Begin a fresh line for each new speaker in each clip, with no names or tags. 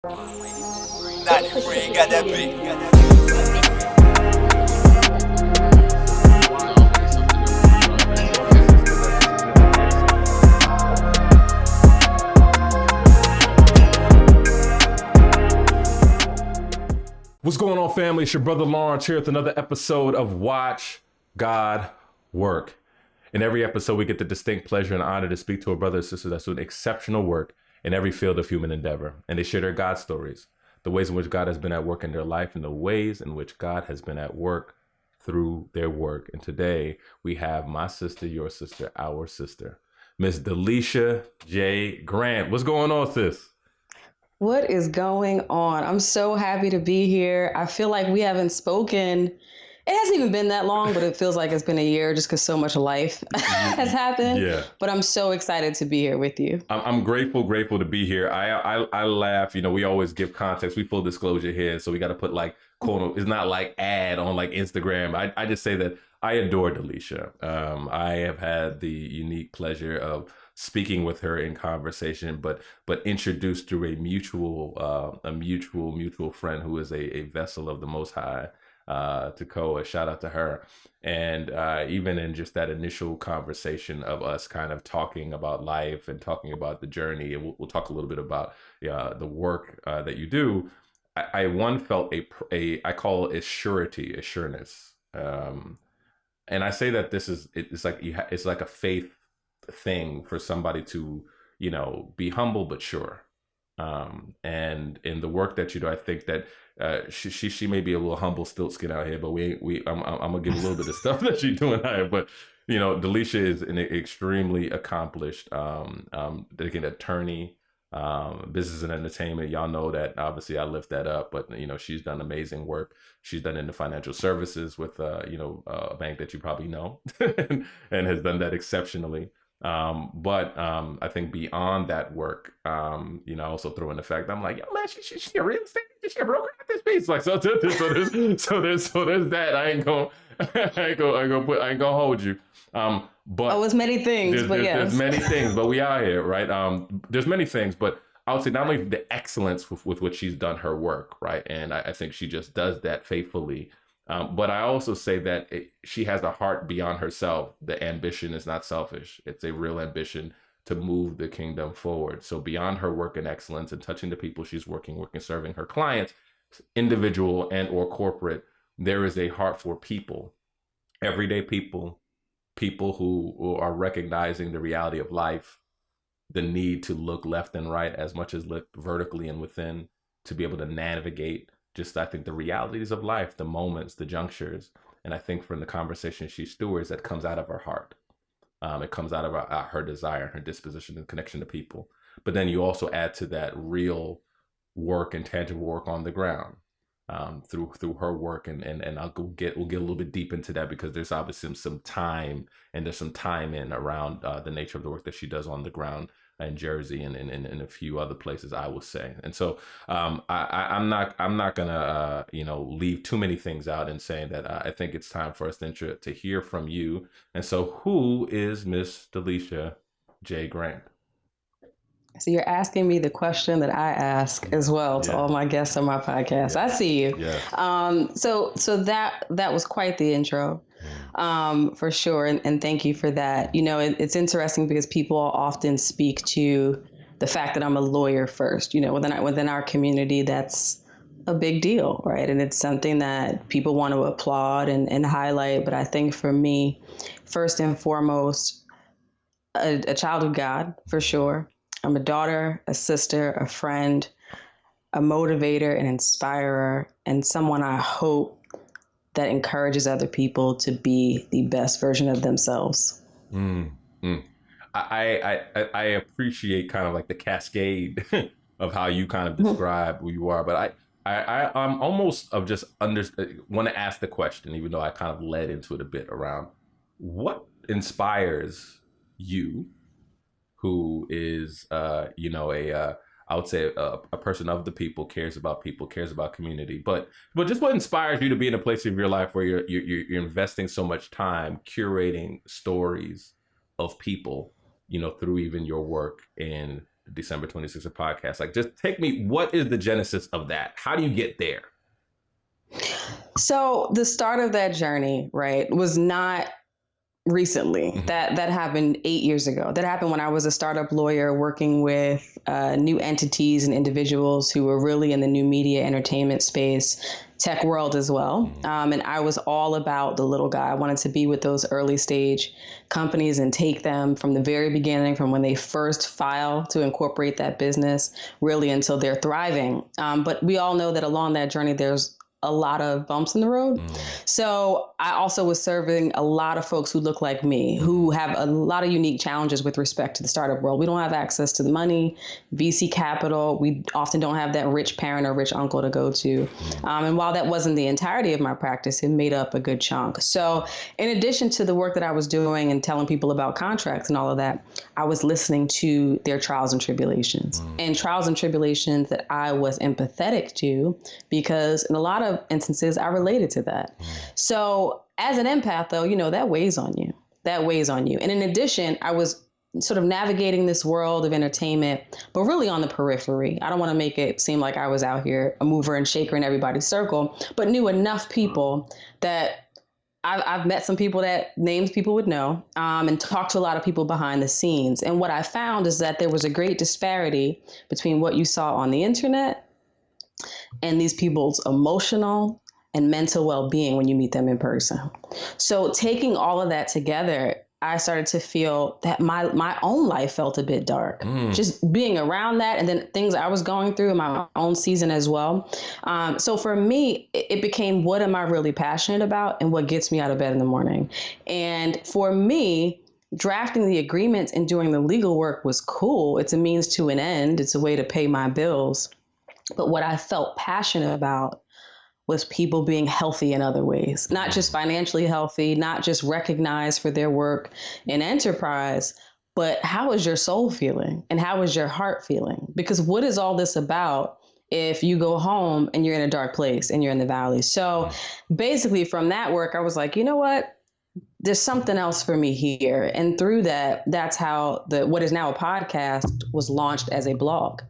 93 got that beat.
What's going on, family? It's your brother Lawrence here with another episode of Watch God Work. In every episode, we get the distinct pleasure and honor to speak to a brother or sister that's doing exceptional work in every field of human endeavor. And they share their God stories, the ways in which God has been at work in their life, and the ways in which God has been at work through their work. And today, we have my sister, your sister, our sister, Miss Delisha J. Grant. What's going on, sis?
What is going on? I'm so happy to be here. I feel like we haven't spoken. It hasn't even been that long, but it feels like it's been a year just because so much life has happened.
Yeah.
But I'm so excited to be here with you.
I'm grateful to be here. I laugh. You know, we always give context. We full disclosure here, so we got to put like quote. It's not like ad on like Instagram. I just say that I adore Delisha. I have had the unique pleasure of speaking with her in conversation, but introduced through a mutual friend who is a vessel of the Most High. Tekoa, shout out to her. And even in just that initial conversation of us kind of talking about life and talking about the journey, and we'll talk a little bit about the work that you do. I felt I call it assureness. And I say that it's like a faith thing for somebody to, be humble but sure. And in the work that you do, I think that she may be a little humble stilt skin out here, but I'm gonna give a little bit of stuff that she's doing out here. But Delisha is an extremely accomplished, dedicated attorney, business and entertainment. Y'all know that obviously I lift that up, but she's done amazing work. She's done in the financial services with a bank that you probably know, and has done that exceptionally. But I think beyond that work, I also throw in the fact that I'm like, yo, man, she a real estate, she a broker at this piece. Like, so there's that. I ain't gonna hold you. But
it's many things, but yes.
There's many things, but we are here, right? There's many things, but I would say not only the excellence with which she's done her work, right? And I think she just does that faithfully. But I also say that she has a heart beyond herself. The ambition is not selfish. It's a real ambition to move the kingdom forward. So beyond her work and excellence and touching the people she's working, serving her clients, individual and or corporate, there is a heart for people, everyday people who are recognizing the reality of life, the need to look left and right as much as look vertically and within, to be able to navigate just, I think, the realities of life, the moments, the junctures. And I think from the conversation she stewards, that comes out of her heart. It comes out of her desire, her disposition and connection to people. But then you also add to that real work and tangible work on the ground through her work. And we'll get a little bit deep into that, because there's obviously some time, and there's some time in around the nature of the work that she does on the ground in Jersey and a few other places, I will say. And so I'm not gonna leave too many things out in saying that I think it's time for us to hear from you. And so, who is Miss Delisha J. Grant?
So you're asking me the question that I ask as well to all my guests on my podcast. I see you.
Yeah.
So that was quite the intro. For sure. And thank you for that. It's interesting because people often speak to the fact that I'm a lawyer first. Within our community, that's a big deal, right? And it's something that people want to applaud and highlight. But I think for me, first and foremost, a child of God, for sure. I'm a daughter, a sister, a friend, a motivator, an inspirer, and someone I hope that encourages other people to be the best version of themselves.
I appreciate kind of like the cascade of how you kind of describe who you are, but I'm almost of just want to ask the question, even though I kind of led into it a bit, around what inspires you, who is I would say a person of the people, cares about community, but just what inspires you to be in a place of your life where you're investing so much time curating stories of people, through even your work in December 26th podcast. Like, just take me, what is the genesis of that? How do you get there?
So the start of that journey, right, was not recently.
Mm-hmm.
That happened 8 years ago. That happened when I was a startup lawyer working with new entities and individuals who were really in the new media entertainment space, tech world as well. And I was all about the little guy. I wanted to be with those early stage companies and take them from the very beginning, from when they first file to incorporate that business, really until they're thriving. But we all know that along that journey, there's a lot of bumps in the road. So I also was serving a lot of folks who look like me, who have a lot of unique challenges with respect to the startup world. We don't have access to the money, VC capital. We often don't have that rich parent or rich uncle to go to. And while that wasn't the entirety of my practice, it made up a good chunk. So in addition to the work that I was doing and telling people about contracts and all of that, I was listening to their trials and tribulations, and trials and tribulations that I was empathetic to, because in a lot of instances, I related to that. So as an empath, though, that weighs on you. That weighs on you. And in addition, I was sort of navigating this world of entertainment, but really on the periphery. I don't want to make it seem like I was out here a mover and shaker in everybody's circle, but knew enough people that I've met some people that names people would know, and talked to a lot of people behind the scenes. And what I found is that there was a great disparity between what you saw on the internet and these people's emotional and mental well-being when you meet them in person. So taking all of that together, I started to feel that my own life felt a bit dark. Just being around that, and then things I was going through in my own season as well. So for me, it became, what am I really passionate about and what gets me out of bed in the morning? And for me, drafting the agreements and doing the legal work was cool. It's a means to an end. It's a way to pay my bills. But what I felt passionate about was people being healthy in other ways, not just financially healthy, not just recognized for their work in enterprise, but how is your soul feeling and how is your heart feeling? Because what is all this about if you go home and you're in a dark place and you're in the valley? So basically from that work, I was like, you know what? There's something else for me here. And through that, that's how what is now a podcast was launched as a blog.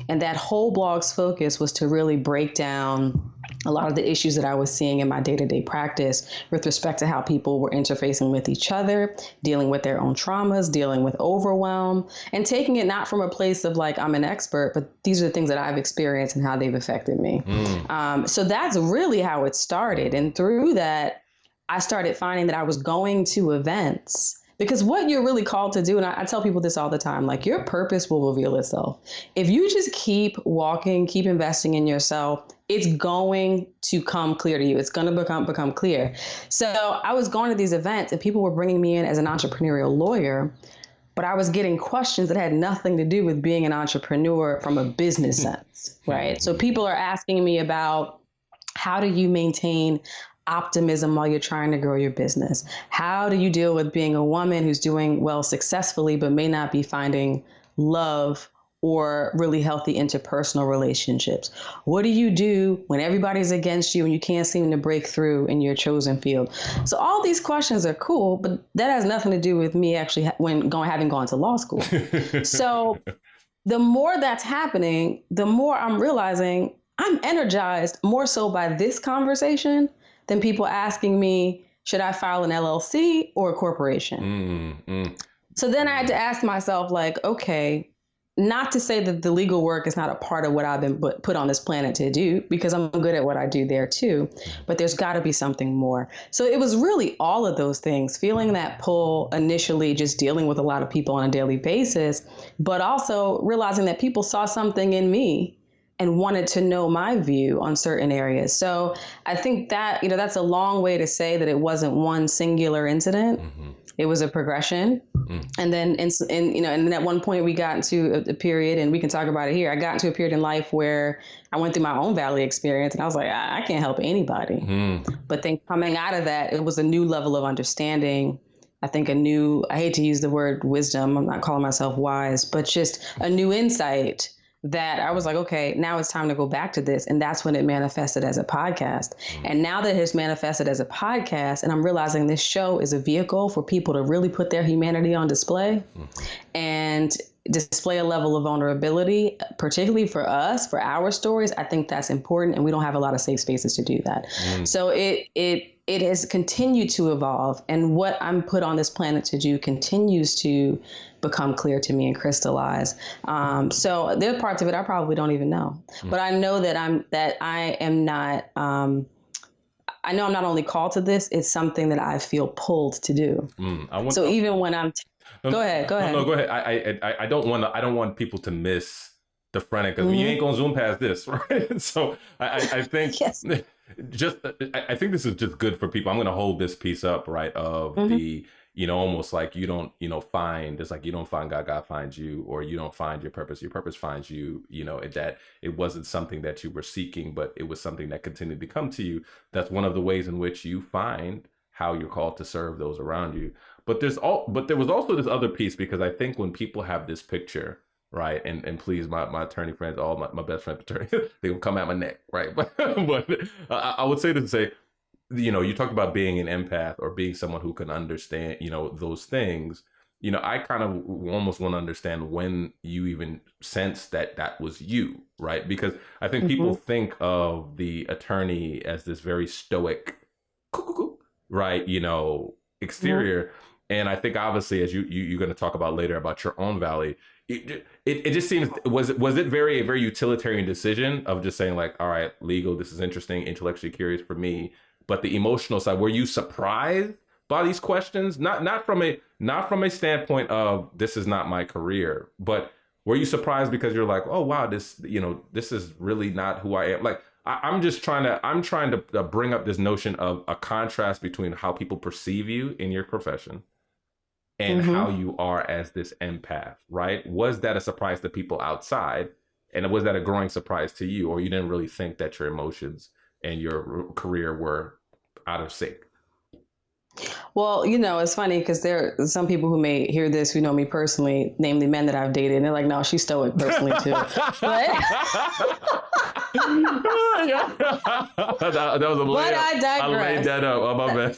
And that whole blog's focus was to really break down a lot of the issues that I was seeing in my day-to-day practice with respect to how people were interfacing with each other, dealing with their own traumas, dealing with overwhelm, and taking it not from a place of like, I'm an expert, but these are the things that I've experienced and how they've affected me. So that's really how it started. And through that, I started finding that I was going to events, because what you're really called to do, and I tell people this all the time, like your purpose will reveal itself. If you just keep walking, keep investing in yourself, it's going to come clear to you. It's going to become clear. So I was going to these events and people were bringing me in as an entrepreneurial lawyer, but I was getting questions that had nothing to do with being an entrepreneur from a business sense, right? So people are asking me about, how do you maintain optimism while you're trying to grow your business? How do you deal with being a woman who's doing well successfully, but may not be finding love or really healthy interpersonal relationships? What do you do when everybody's against you and you can't seem to break through in your chosen field? So all these questions are cool, but that has nothing to do with me actually having gone to law school. So the more that's happening, the more I'm realizing I'm energized more so by this conversation than people asking me, should I file an LLC or a corporation? So then I had to ask myself, like, okay, not to say that the legal work is not a part of what I've been put on this planet to do, because I'm good at what I do there too, but there's got to be something more. So it was really all of those things, feeling that pull initially, just dealing with a lot of people on a daily basis, but also realizing that people saw something in me and wanted to know my view on certain areas. So I think that, that's a long way to say that it wasn't one singular incident. It was a progression. And then, and then at one point we got into a period, and we can talk about it here. I got into a period in life where I went through my own valley experience, and I was like, I can't help anybody. But then coming out of that, it was a new level of understanding. I think I hate to use the word wisdom. I'm not calling myself wise, but just a new insight that I was like, okay, now it's time to go back to this. And that's when it manifested as a podcast. And now that it's manifested as a podcast, and I'm realizing this show is a vehicle for people to really put their humanity on display. And display a level of vulnerability, particularly for us, for our stories, I think that's important, and we don't have a lot of safe spaces to do that. So it has continued to evolve, and what I'm put on this planet to do continues to become clear to me and crystallize. So there are parts of it I probably don't even know, but I know that I am not. I know I'm not only called to this; it's something that I feel pulled to do. So even when I'm go ahead.
No, go ahead. I don't want people to miss the front because you ain't gonna zoom past this, right? So I think
Yes.
I think this is just good for people. I'm gonna hold this piece up, right? Of the, almost like you don't, find, it's like you don't find God, God finds you, or you don't find your purpose finds you, that it wasn't something that you were seeking, but it was something that continued to come to you. That's one of the ways in which you find how you're called to serve those around you. But there was also this other piece, because I think when people have this picture, right, and please, my attorney friends, all my best friends attorney, they will come at my neck, right? But I would say to say, you talked about being an empath or being someone who can understand, those things. I kind of almost want to understand when you even sensed that was you, right? Because I think people think of the attorney as this very stoic, right, exterior. And I think obviously, as you're going to talk about later about your own valley, it just seems, was it a very utilitarian decision of just saying like, all right, legal, this is interesting, intellectually curious for me, but the emotional side, were you surprised by these questions? Not from a standpoint of this is not my career, but were you surprised because you're like, oh wow, this is really not who I am? Like, I'm trying to bring up this notion of a contrast between how people perceive you in your profession and how you are as this empath, right? Was that a surprise to people outside? And was that a growing surprise to you? Or you didn't really think that your emotions and your career were out of sync?
Well, it's funny because there are some people who may hear this who know me personally, namely men that I've dated, and they're like, no, she's stoic personally too. But
that was a
but I digress.
I laid that up. Oh, my bad.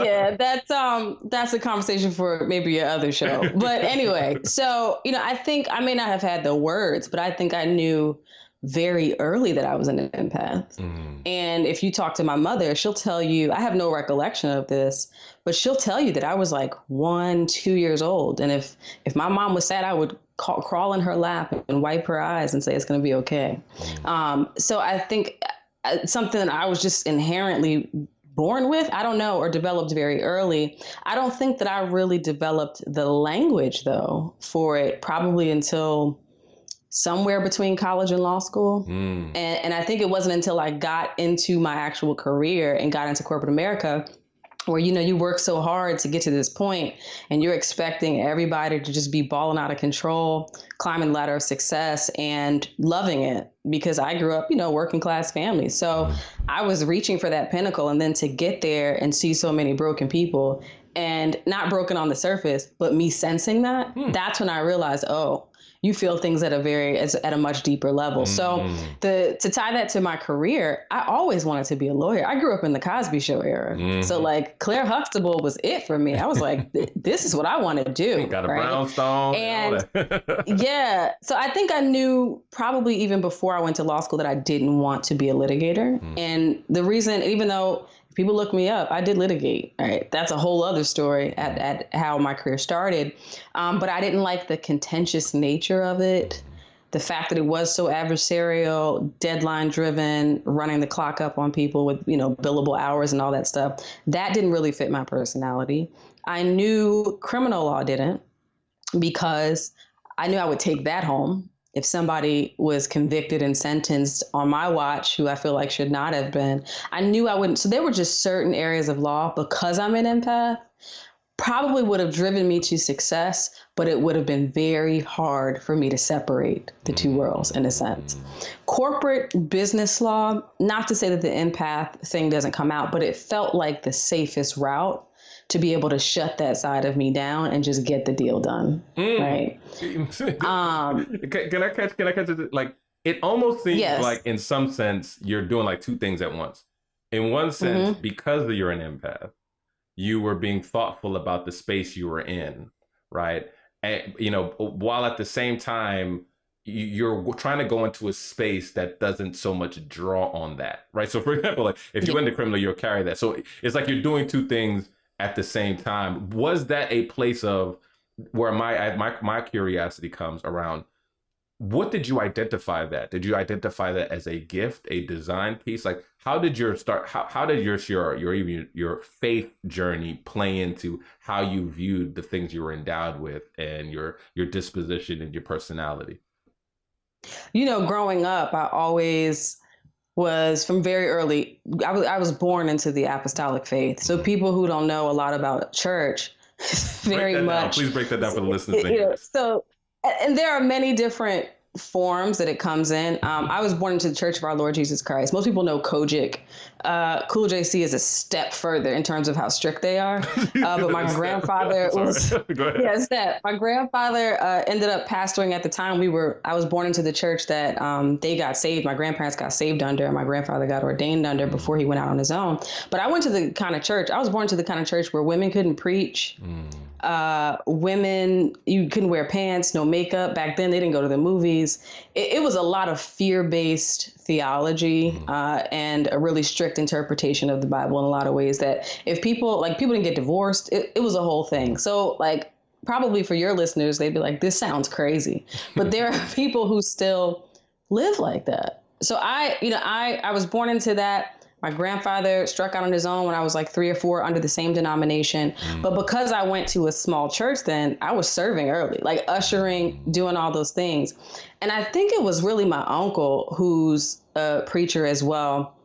Yeah, that's a conversation for maybe your other show. But anyway, so I think I may not have had the words, but I think I knew very early that I was an empath. And if you talk to my mother, she'll tell you, I have no recollection of this, but she'll tell you that I was like 1-2 years old. And if my mom was sad, I would crawl in her lap and wipe her eyes and say, it's going to be okay. So I think something that I was just inherently born with, I don't know, or developed very early. I don't think that I really developed the language though for it probably until somewhere between college and law school. And I think it wasn't until I got into my actual career and got into corporate America where, you work so hard to get to this point and you're expecting everybody to just be balling out of control, climbing the ladder of success and loving it, because I grew up, working class family. So I was reaching for that pinnacle, and then to get there and see so many broken people, and not broken on the surface, but me sensing that, that's when I realized, oh, you feel things at a much deeper level. So to tie that to my career, I always wanted to be a lawyer. I grew up in the Cosby Show era. So like Claire Huxtable was it for me. I was like, this is what I want to do.
Got a brownstone. And
yeah. So I think I knew probably even before I went to law school that I didn't want to be a litigator. And the reason, even though people look me up, I did litigate. Right, that's a whole other story at how my career started. But I didn't like the contentious nature of it, the fact that it was so adversarial, deadline driven, running the clock up on people with billable hours and all that stuff. That didn't really fit my personality. I knew criminal law didn't, because I knew I would take that home. If somebody was convicted and sentenced on my watch, who I feel like should not have been, I knew I wouldn't. So there were just certain areas of law, because I'm an empath, probably would have driven me to success, but it would have been very hard for me to separate the two worlds in a sense. Corporate business law, not to say that the empath thing doesn't come out, but it felt like the safest route to be able to shut that side of me down and just get the deal done. Right.
Can I catch it? Like, it almost seems like in some sense, you're doing like two things at once. In one sense, because you're an empath, you were being thoughtful about the space you were in, right? and, you know, while at the same time, you're trying to go into a space that doesn't so much draw on that, right? So, for example, like if you
Yeah.
went to criminal, you'll carry that. So it's like you're doing two things at the same time. Was that a place of where my curiosity comes around? What did you identify that? Did you identify that as a gift, a design piece? Like, how did your start? How did your faith journey play into how you viewed the things you were endowed with and your disposition and your personality?
You know, growing up, I always was from very early. I was born into the apostolic faith. So people who don't know a lot about church,
Break
very
that down.
much,
Please break that down for the listeners and
you know,
hearers.
so, and there are many different forms that it comes in. I was born into the Church of Our Lord Jesus Christ. Most people know Kojic. Cool JC is a step further in terms of how strict they are. But my grandfather was,
Go ahead.
yeah, step. My grandfather ended up pastoring at the time I was born into the church that they got saved. My grandparents got saved under, and my grandfather got ordained under before he went out on his own. But I went to the kind of church, I was born to the kind of church where women couldn't preach. Women, you couldn't wear pants, no makeup. Back then, they didn't go to the movies. It was a lot of fear-based theology and a really strict interpretation of the Bible in a lot of ways. That if people didn't get divorced, it was a whole thing. So like probably for your listeners, they'd be like, "This sounds crazy," but there are people who still live like that. So I was born into that. My grandfather struck out on his own when I was like 3 or 4 under the same denomination. But because I went to a small church then, I was serving early, like ushering, doing all those things. And I think it was really my uncle, who's a preacher as well,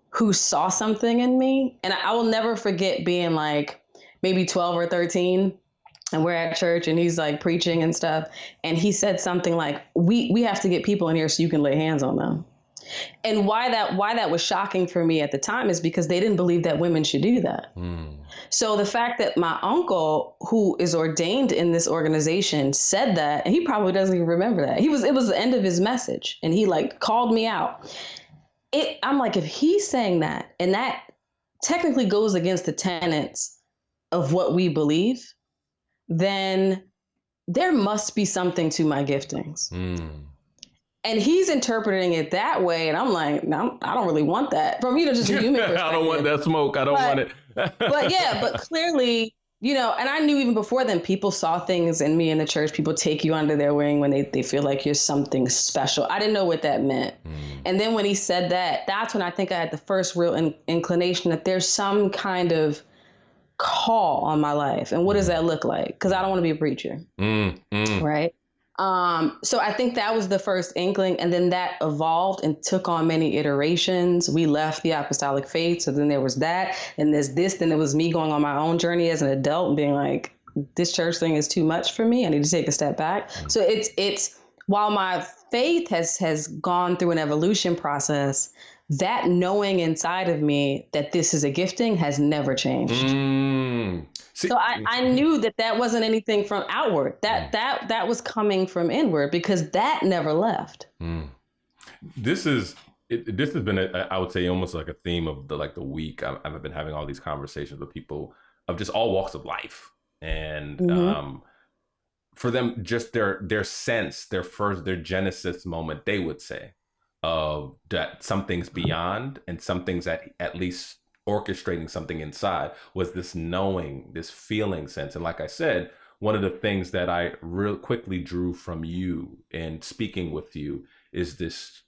who saw something in me. And I will never forget being like maybe 12 or 13. And we're at church and he's like preaching and stuff. And he said something like, we have to get people in here so you can lay hands on them. And why that was shocking for me at the time is because they didn't believe that women should do that. So the fact that my uncle, who is ordained in this organization, said that, and he probably doesn't even remember that. It was the end of his message, and he like called me out. I'm like, if he's saying that, and that technically goes against the tenets of what we believe, then there must be something to my giftings. And he's interpreting it that way. And I'm like, no, I don't really want that from, just a human perspective.
I don't want that smoke. I don't want it.
but clearly, and I knew even before then, people saw things in me in the church. People take you under their wing when they feel like you're something special. I didn't know what that meant. And then when he said that, that's when I think I had the first real inclination that there's some kind of call on my life. And what does that look like? Because I don't want to be a preacher. Right. So I think that was the first inkling, and then that evolved and took on many iterations. We left the apostolic faith. So then there was that, and there's this, then it was me going on my own journey as an adult and being like, this church thing is too much for me. I need to take a step back. So it's while my faith has gone through an evolution process, that knowing inside of me that this is a gifting has never changed. So I knew that wasn't anything from outward, that was coming from inward, because that never left.
This has been I would say almost like a theme of the week. I've been having all these conversations with people of just all walks of life, and for them, just their sense, their genesis moment, they would say, of that something's beyond, and something's at least orchestrating something inside, was this knowing, this feeling sense. And like I said, one of the things that I real quickly drew from you and speaking with you is this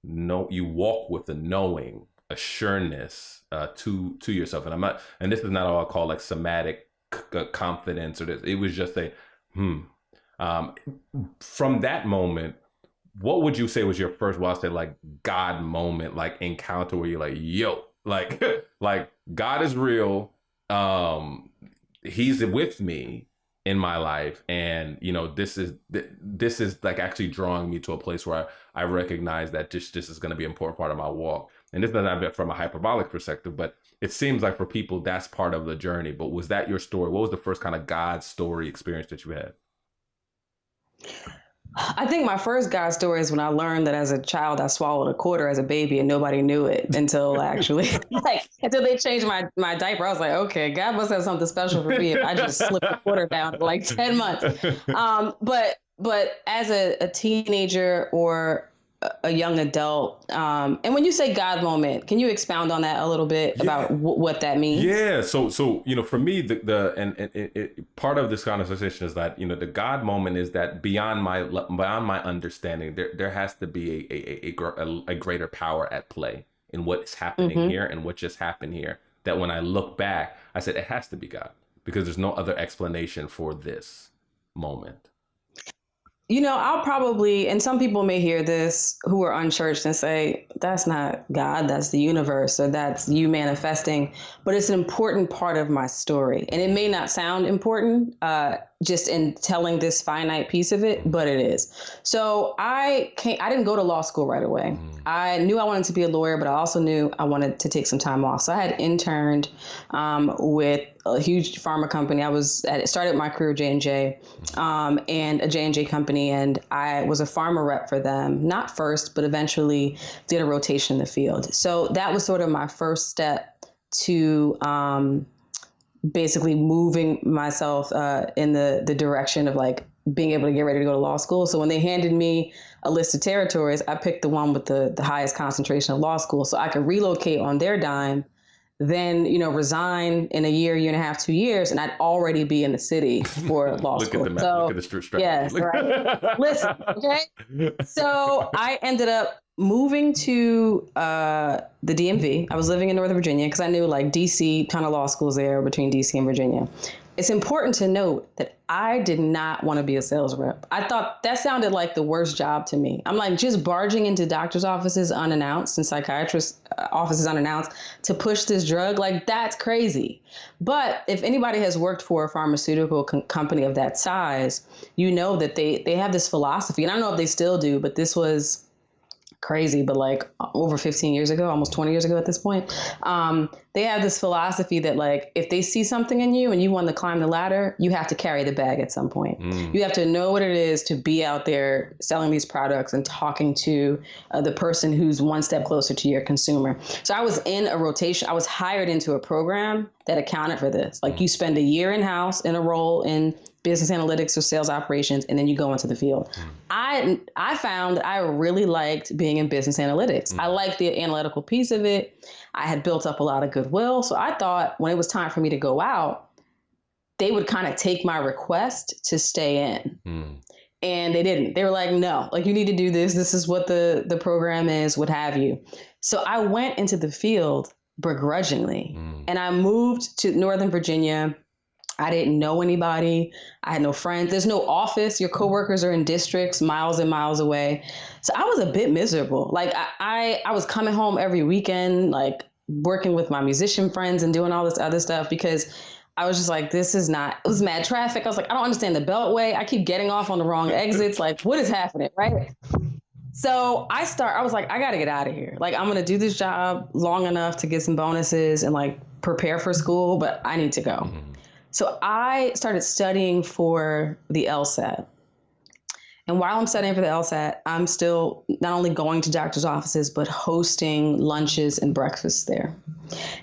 you walk with a knowing, a sureness to yourself. And this is not all I call like somatic confidence or this. It was just from that moment, what would you say was your first, well, I'll say like God moment, like encounter where you're like, yo, like God is real. He's with me in my life. And, this is like actually drawing me to a place where I recognize that this is going to be an important part of my walk. And this is not from a hyperbolic perspective, but it seems like for people, that's part of the journey. But was that your story? What was the first kind of God story experience that you had?
I think my first God story is when I learned that as a child I swallowed a quarter as a baby and nobody knew it until actually until they changed my diaper. I was like, okay, God must have something special for me if I just slipped a quarter down for like 10 months. But as a teenager or a young adult, and when you say God moment, can you expound on that a little bit about what that means?
Yeah. So for me, part of this conversation is that the God moment is that beyond my understanding, there has to be a greater power at play in what's happening here and what just happened here. That when I look back, I said it has to be God because there's no other explanation for this moment.
I'll probably, and some people may hear this who are unchurched and say, that's not God, that's the universe, or that's you manifesting. But it's an important part of my story. And it may not sound important just in telling this finite piece of it, but it is. So I didn't go to law school right away. I knew I wanted to be a lawyer, but I also knew I wanted to take some time off. So I had interned with a huge pharma company. Started my career J&J and a J&J company, and I was a pharma rep for them, not first, but eventually did a rotation in the field. So that was sort of my first step to basically moving myself in the direction of like being able to get ready to go to law school. So when they handed me a list of territories, I picked the one with the highest concentration of law school so I could relocate on their dime, then, resign in a year and a half, 2 years, and I'd already be in the city for law
Look
school.
at the map.
So,
look at the strategy.
yes, right. Listen, okay. So I ended up moving to the DMV. I was living in Northern Virginia because I knew like DC, kind of law schools there between DC and Virginia. It's important to note that I did not want to be a sales rep. I thought that sounded like the worst job to me. I'm like just barging into doctors' offices unannounced and psychiatrists' offices unannounced to push this drug. Like that's crazy. But if anybody has worked for a pharmaceutical company of that size, you know that they have this philosophy. And I don't know if they still do, but this was crazy, but like over 15 years ago, almost 20 years ago at this point, they have this philosophy that like, if they see something in you and you want to climb the ladder, you have to carry the bag at some point. You have to know what it is to be out there selling these products and talking to the person who's one step closer to your consumer. So I was in a rotation. I was hired into a program that accounted for this. Like you spend a year in-house in a role in business analytics or sales operations, and then you go into the field. I found I really liked being in business analytics. I liked the analytical piece of it. I had built up a lot of goodwill. So I thought when it was time for me to go out, they would kind of take my request to stay in. And they didn't. They were like, no, like you need to do this. This is what the program is, what have you. So I went into the field begrudgingly and I moved to Northern Virginia. I didn't know anybody. I had no friends. There's no office. Your coworkers are in districts miles and miles away. So I was a bit miserable. Like I was coming home every weekend, like working with my musician friends and doing all this other stuff because I was just like, it was mad traffic. I was like, I don't understand the Beltway. I keep getting off on the wrong exits. Like, what is happening, right? So I was like, I got to get out of here. Like, I'm going to do this job long enough to get some bonuses and like prepare for school, but I need to go. So I started studying for the LSAT. And while I'm studying for the LSAT, I'm still not only going to doctor's offices, but hosting lunches and breakfasts there.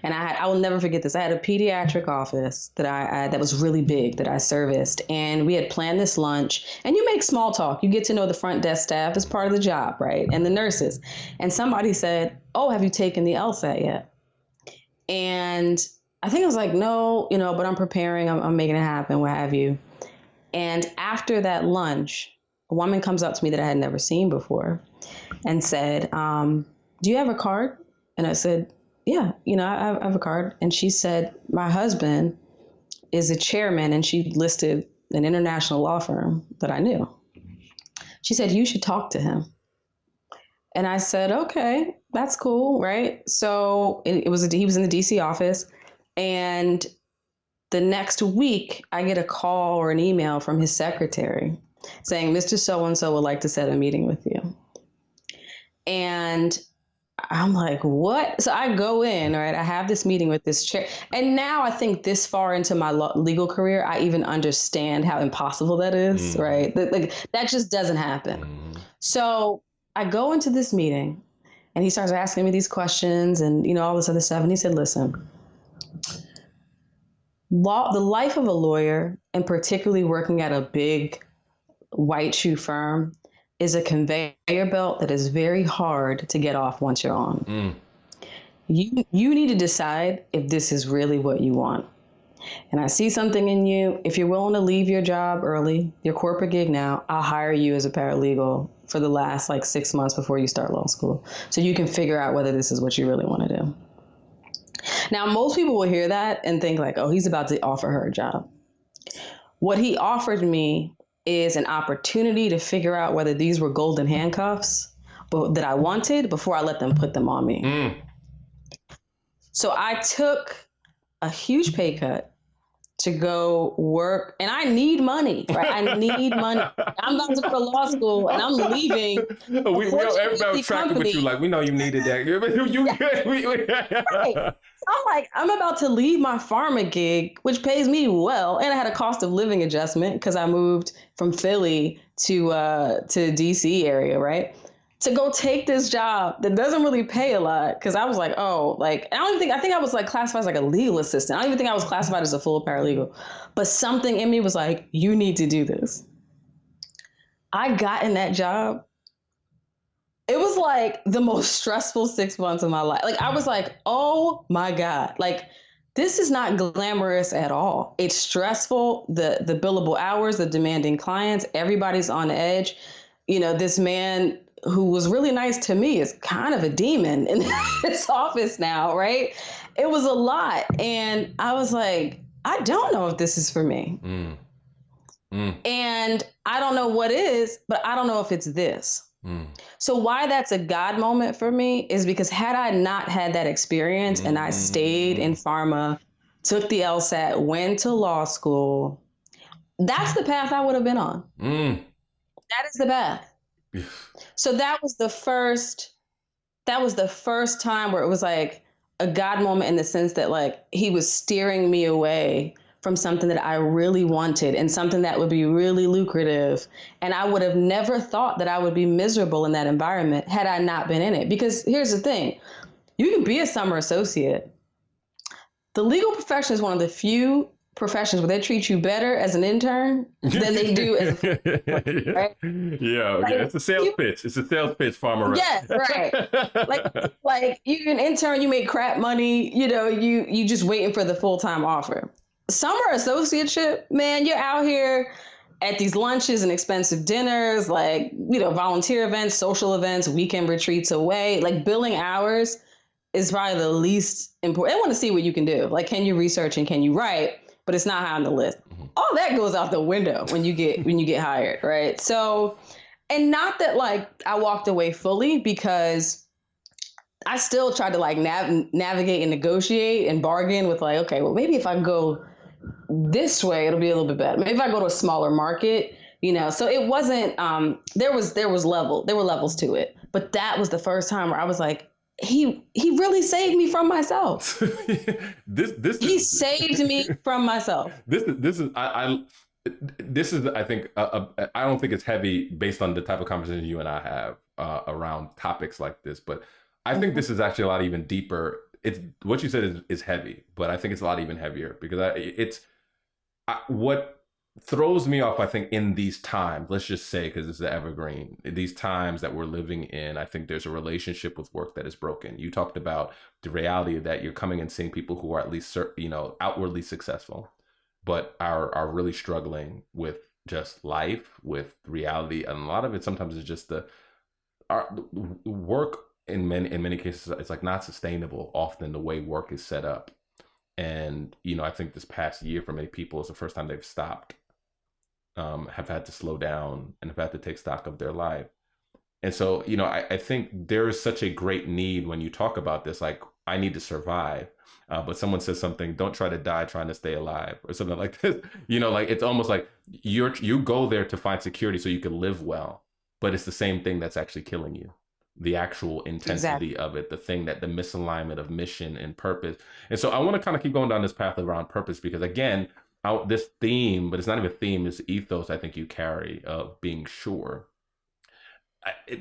And I will never forget this. I had a pediatric office that was really big that I serviced. And we had planned this lunch. And you make small talk. You get to know the front desk staff as part of the job, right? And the nurses. And somebody said, oh, have you taken the LSAT yet? And I think I was like, no, but I'm preparing, I'm making it happen, what have you. And after that lunch, a woman comes up to me that I had never seen before and said, do you have a card? And I said, yeah, I have a card. And she said, my husband is a chairman, and she listed an international law firm that I knew. She said, you should talk to him. And I said, okay, that's cool, right? So he was in the DC office. And the next week, I get a call or an email from his secretary saying, Mr. So-and-so would like to set a meeting with you. And I'm like, what? So I go in, right? I have this meeting with this chair. And now I think this far into my legal career, I even understand how impossible that is, right? Like that just doesn't happen. So I go into this meeting and he starts asking me these questions and, all this other stuff. And he said, listen, the life of a lawyer, and particularly working at a big white shoe firm, is a conveyor belt that is very hard to get off once you're on. You need to decide if this is really what you want. And I see something in you. If you're willing to leave your job early, your corporate gig now, I'll hire you as a paralegal for the last 6 months before you start law school, so you can figure out whether this is what you really want to do. Now, most people will hear that and think oh, he's about to offer her a job. What he offered me is an opportunity to figure out whether these were golden handcuffs that I wanted before I let them put them on me. So I took a huge pay cut to go work, and I need money, right? I need money. I'm about to go to law school, and I'm leaving.
Everybody tracking with you, we know you needed that.
Right. I'm about to leave my pharma gig, which pays me well, and I had a cost of living adjustment because I moved from Philly to DC area, right? To go take this job that doesn't really pay a lot, because I was I think I was classified as a legal assistant. I don't even think I was classified as a full paralegal, but something in me was you need to do this. I got in that job. It was the most stressful 6 months of my life. I was oh my God, this is not glamorous at all. It's stressful. The billable hours, the demanding clients, everybody's on edge. This man who was really nice to me is kind of a demon in his office now, right? It was a lot. And I was I don't know if this is for me. And I don't know what is, but I don't know if it's this. So why that's a God moment for me is because had I not had that experience and I stayed in pharma, took the LSAT, went to law school, that's the path I would have been on. That is the path. So that was the first time where it was a God moment, in the sense that he was steering me away from something that I really wanted and something that would be really lucrative. And I would have never thought that I would be miserable in that environment had I not been in it. Because here's the thing, you can be a summer associate. The legal profession is one of the few professions where they treat you better as an intern than they do as a right?
Yeah, it's a sales pitch. It's a sales pitch, farmer.
Yeah, right. You're an intern, you make crap money, you just waiting for the full-time offer. Summer associateship, man, you're out here at these lunches and expensive dinners, volunteer events, social events, weekend retreats away, billing hours is probably the least important. They want to see what you can do. Can you research and can you write? But it's not high on the list. All that goes out the window when you get hired, right? So, and not that I walked away fully, because I still tried to navigate and negotiate and bargain with okay, well, maybe if I go this way, it'll be a little bit better. Maybe if I go to a smaller market, so it wasn't, there were levels to it, but that was the first time where I was he really saved me from myself. He saved me from myself.
This is I think I don't think it's heavy based on the type of conversation you and I have around topics like this, but I think this is actually a lot even deeper. It's what you said is heavy, but I think it's a lot even heavier, because what throws me off, I think, in these times, let's just say, because it's the evergreen, these times that we're living in, I think there's a relationship with work that is broken. You talked about the reality that you're coming and seeing people who are at least, outwardly successful, but are really struggling with just life, with reality. And a lot of it sometimes is just our work in many cases, it's not sustainable often, the way work is set up. And, I think this past year for many people is the first time they've stopped, have had to slow down, and have had to take stock of their life. And so, I think there is such a great need when you talk about this, I need to survive. But someone says something, don't try to die trying to stay alive, or something like this. It's almost like you go there to find security so you can live well, but it's the same thing that's actually killing you. the actual intensity
Exactly.
of it, the thing that the misalignment of mission and purpose. And so I want to kind of keep going down this path around purpose because again, out this theme, but it's not even a theme, it's ethos I think you carry of being sure.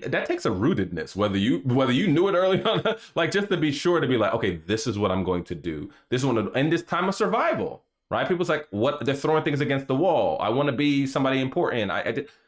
That takes a rootedness, whether you knew it early on, like just to be sure to be like, okay, this is what I'm going to do. This is one in this time of survival, right? People's like, what they're throwing things against the wall. I want to be somebody important.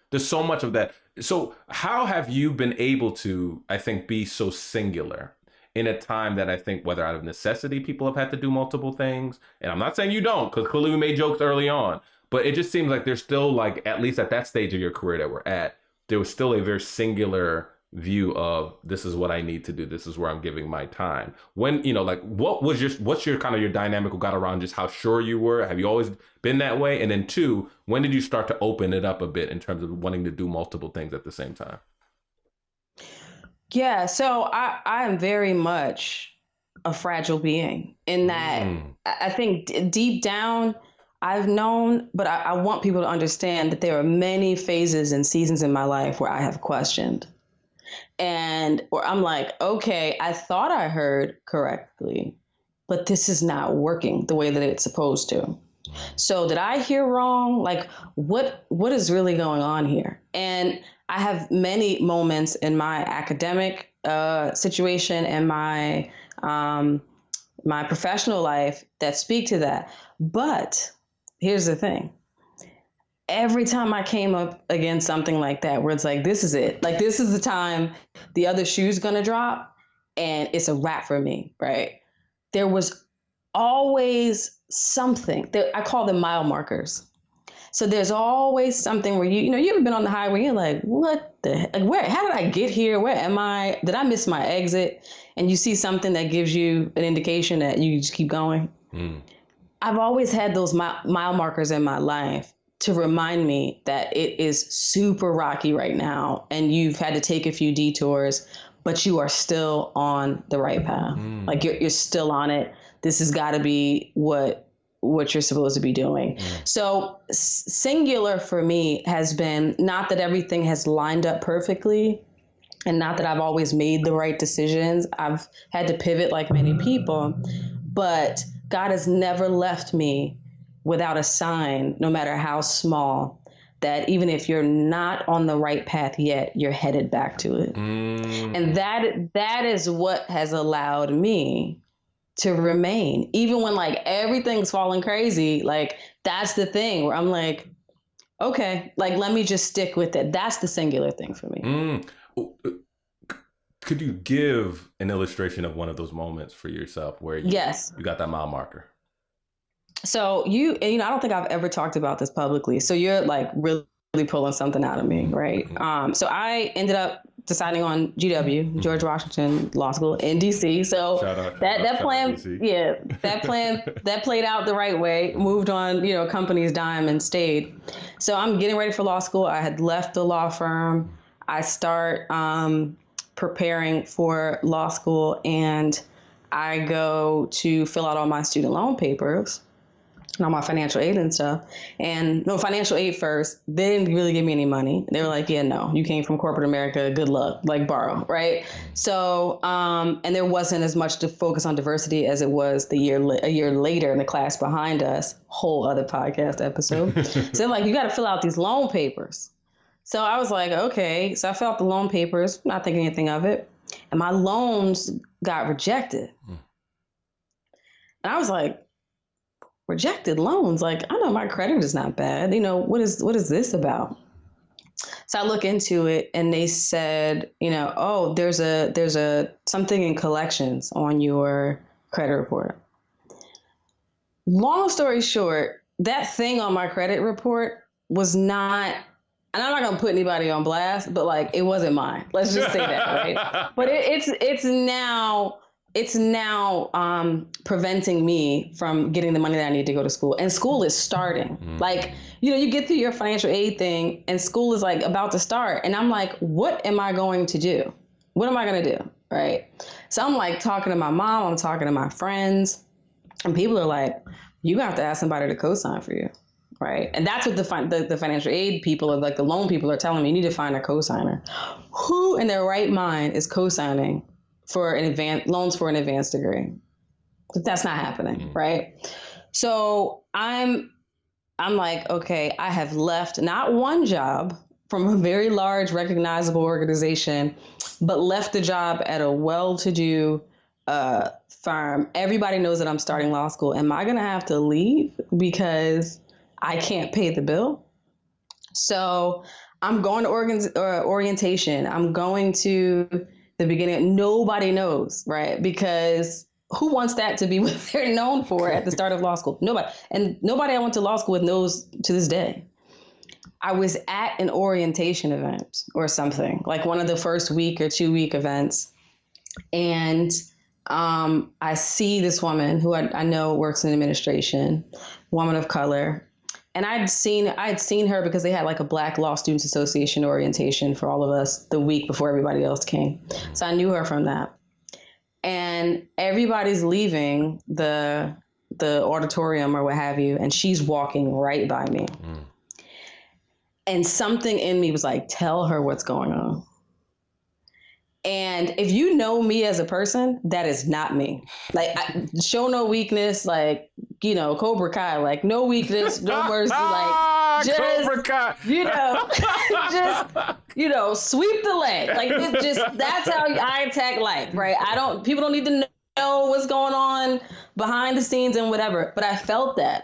There's so much of that. So how have you been able to, I think, be so singular in a time that I think, whether out of necessity, people have had to do multiple things, and I'm not saying you don't, because clearly we made jokes early on, but it just seems like there's still like, at least at that stage of your career that we're at, there was still a very singular view of this is what I need to do. This is where I'm giving my time. When, like what's your kind of your dynamic got around just how sure you were? Have you always been that way? And then two, when did you start to open it up a bit in terms of wanting to do multiple things at the same time?
Yeah. So I am very much a fragile being in that I think deep down, I've known, but I want people to understand that there are many phases and seasons in my life where I have questioned and where I'm like, okay, I thought I heard correctly, but this is not working the way that it's supposed to. So did I hear wrong? Like what is really going on here? And I have many moments in my academic situation and my professional life that speak to that. But here's the thing. Every time I came up against something like that, where it's like, this is it. Like, this is the time the other shoe's going to drop and it's a wrap for me, right? There was always something that I call them mile markers. So there's always something where you ever been on the highway, you're like, what the, like, where, how did I get here? Where am I? Did I miss my exit? And you see something that gives you an indication that you just keep going. I've always had those mile markers in my life to remind me that it is super rocky right now and you've had to take a few detours, but you are still on the right path. Like you're still on it. This has got to be what you're supposed to be doing. So singular for me has been not that everything has lined up perfectly and not that I've always made the right decisions. I've had to pivot like many people, but God has never left me without a sign, no matter how small, that even if you're not on the right path yet, you're headed back to it. And that is what has allowed me to remain, even when like everything's falling crazy. Like that's the thing where I'm like, okay, like let me just stick with it. That's the singular thing for me.
Could you give an illustration of one of those moments for yourself where you got that mile marker?
So I don't think I've ever talked about this publicly. So you're like really pulling something out of me, right? So I ended up deciding on GW, George Washington Law School in DC. So that plan, that played out the right way. Moved on, company's dime and stayed. So I'm getting ready for law school. I had left the law firm. I start preparing for law school, and I go to fill out all my student loan papers and all my financial aid and stuff. And no, financial aid first. They didn't really give me any money. They were like, yeah, no, you came from corporate America. Good luck, like borrow, right? So, and there wasn't as much to focus on diversity as it was a year later in the class behind us. Whole other podcast episode. So like, you got to fill out these loan papers. So I was like, okay. So I filled out the loan papers, not thinking anything of it. And my loans got rejected. And I was like, rejected loans? Like, I know my credit is not bad. What is this about? So I look into it and they said, oh, there's a something in collections on your credit report. Long story short, that thing on my credit report was not, and I'm not gonna put anybody on blast, but like it wasn't mine. Let's just say that, right? But it's now preventing me from getting the money that I need to go to school. And school is starting. Like, you get through your financial aid thing and school is like about to start. And I'm like, what am I going to do? What am I going to do? Right. So I'm like talking to my mom, I'm talking to my friends, and people are like, you have to ask somebody to co-sign for you. right? And that's what the financial aid people, or like the loan people, are telling me. You need to find a cosigner. Who in their right mind is cosigning for loans for an advanced degree? That's not happening, right? So I'm like, okay, I have left not one job from a very large, recognizable organization, but left the job at a well-to-do firm. Everybody knows that I'm starting law school. Am I going to have to leave because I can't pay the bill? So I'm going to orientation. I'm going to the beginning. Nobody knows, right? Because who wants that to be what they're known for at the start of law school? Nobody. And nobody I went to law school with knows to this day. I was at an orientation event or something, like one of the first week or 2 week events. And I see this woman who I know works in administration, woman of color. And I'd seen her because they had like a Black Law Students Association orientation for all of us the week before everybody else came. So I knew her from that. And everybody's leaving the auditorium or what have you, and she's walking right by me. And something in me was like, tell her what's going on. And if you know me as a person, that is not me. Like, show no weakness, like, Cobra Kai, like no weakness, no mercy, like just, Cobra Kai. just, sweep the leg. Like, it's just, that's how I attack life, right? People don't need to know what's going on behind the scenes and whatever. But I felt that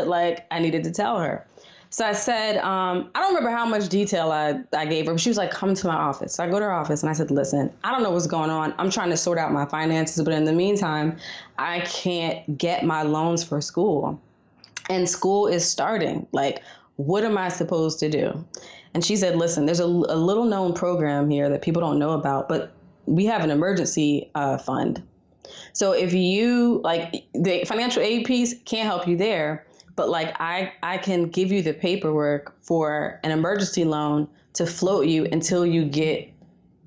like I needed to tell her. So I said, I don't remember how much detail I gave her, but she was like, come to my office. So I go to her office and I said, listen, I don't know what's going on. I'm trying to sort out my finances, but in the meantime, I can't get my loans for school. And school is starting. Like, what am I supposed to do? And she said, listen, there's a little known program here that people don't know about, but we have an emergency fund. So if you, like, the financial aid piece can't help you there, but like I can give you the paperwork for an emergency loan to float you until you get